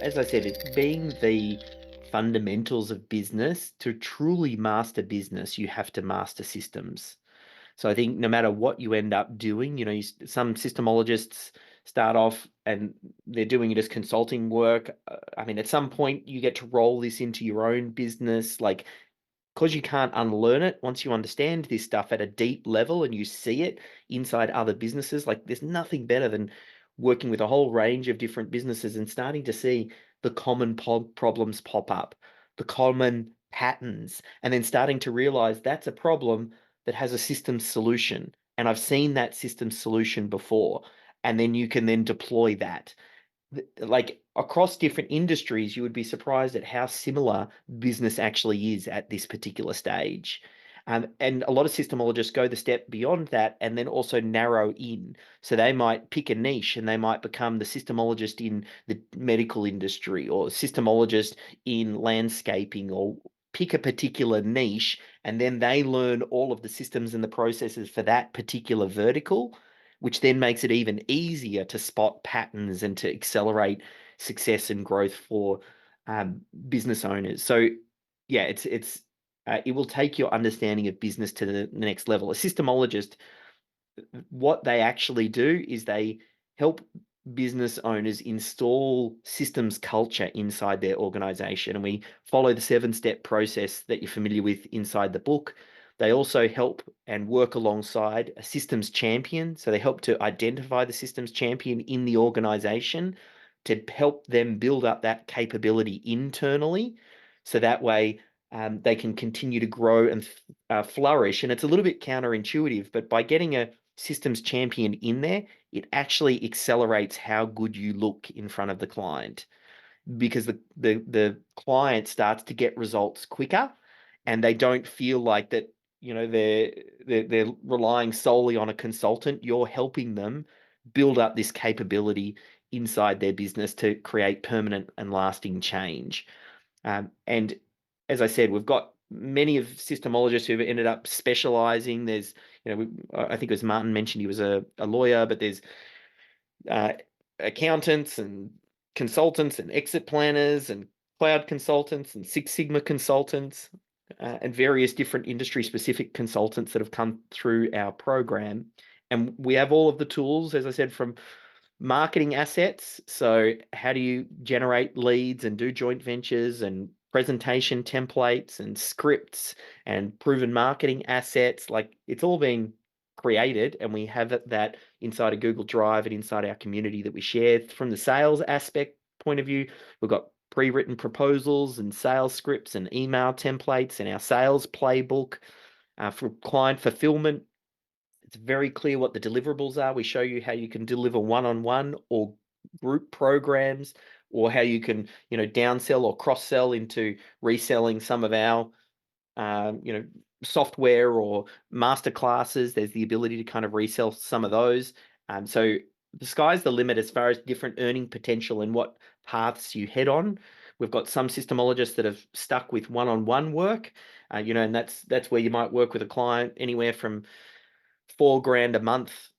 As I said, it being the fundamentals of business. To truly master business, you have to master systems. So I think no matter what you end up doing, some systemologists start off and they're doing it as consulting work. I mean, at some point you get to roll this into your own business, like because you can't unlearn it once you understand this stuff at a deep level and you see it inside other businesses. Like there's nothing better than working with a whole range of different businesses and starting to see the common problems pop up, the common patterns, and then starting to realize that's a problem that has a system solution. And I've seen that system solution before. And then you can then deploy that like across different industries, you would be surprised at how similar business actually is at this particular stage. And a lot of systemologists go the step beyond that and then also narrow in. So they might pick a niche and they might become the systemologist in the medical industry or systemologist in landscaping or pick a particular niche and then they learn all of the systems and the processes for that particular vertical, which then makes it even easier to spot patterns and to accelerate success and growth for business owners. So, yeah, it will take your understanding of business to the next level. A systemologist, what they actually do is they help business owners install systems culture inside their organization. And we follow the 7-step process that you're familiar with inside the book. They also help and work alongside a systems champion. So they help to identify the systems champion in the organization to help them build up that capability internally. So that way they can continue to grow and flourish. And it's a little bit counterintuitive, but by getting a systems champion in there, it actually accelerates how good you look in front of the client because the client starts to get results quicker and they don't feel like that, they're relying solely on a consultant. You're helping them build up this capability inside their business to create permanent and lasting change. And as I said, we've got many of systemologists who've ended up specializing. There's, I think it was Martin mentioned he was a lawyer, but there's uh, accountants and consultants and exit planners and cloud consultants and Six Sigma consultants and various different industry specific consultants that have come through our program. And we have all of the tools, as I said, from marketing assets. So, how do you generate leads and do joint ventures and presentation templates and scripts and proven marketing assets? Like it's all been created, and we have that inside a Google Drive and inside our community that we share. From the sales aspect point of view, we've got pre-written proposals and sales scripts and email templates and our sales playbook. For client fulfillment, it's very clear what the deliverables are. We show you how you can deliver one-on-one or group programs, or how you can, downsell or cross-sell into reselling some of our, software or master classes. There's the ability to kind of resell some of those. So the sky's the limit as far as different earning potential and what paths you head on. We've got some systemologists that have stuck with one-on-one work, and that's where you might work with a client anywhere from 4 grand a month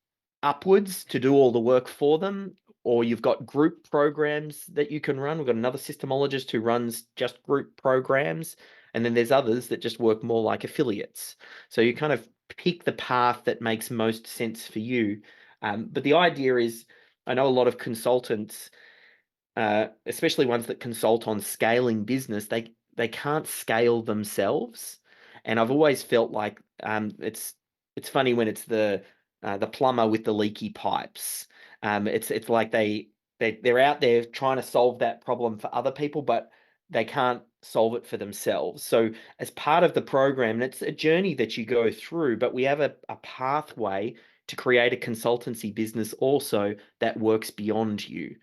upwards to do all the work for them. Or you've got group programs that you can run. We've got another systemologist who runs just group programs. And then there's others that just work more like affiliates. So you kind of pick the path that makes most sense for you. But the idea is, I know a lot of consultants, especially ones that consult on scaling business, they can't scale themselves. And I've always felt like it's funny when it's the plumber with the leaky pipes. It's like they're out there trying to solve that problem for other people, but they can't solve it for themselves. So as part of the program, and it's a journey that you go through, but we have a pathway to create a consultancy business also that works beyond you.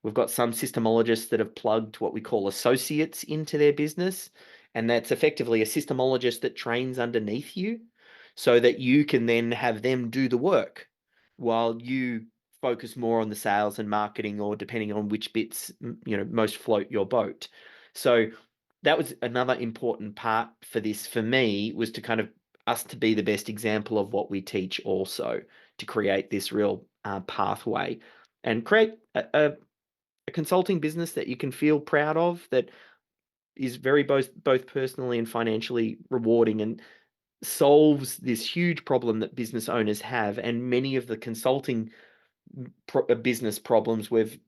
We've got some systemologists that have plugged what we call associates into their business, and that's effectively a systemologist that trains underneath you so that you can then have them do the work while you focus more on the sales and marketing, or depending on which bits, most float your boat. So that was another important part for this for me, was to kind of us to be the best example of what we teach also, to create this real pathway and create a consulting business that you can feel proud of, that is very both personally and financially rewarding, and solves this huge problem that business owners have. And many of the consulting business problems, we've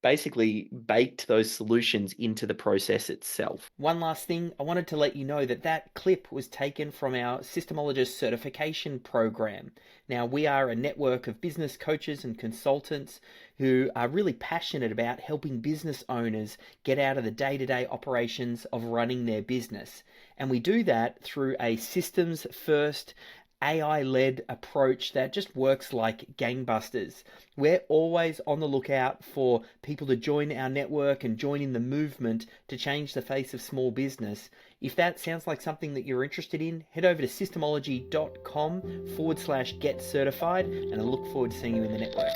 basically baked those solutions into the process itself. One last thing, I wanted to let you know that that clip was taken from our SYSTEMologist certification program. Now, we are a network of business coaches and consultants who are really passionate about helping business owners get out of the day-to-day operations of running their business. And we do that through a systems first, AI-led approach that just works like gangbusters. We're always on the lookout for people to join our network and join in the movement to change the face of small business. If that sounds like something that you're interested in, head over to systemology.com/get certified, and I look forward to seeing you in the network.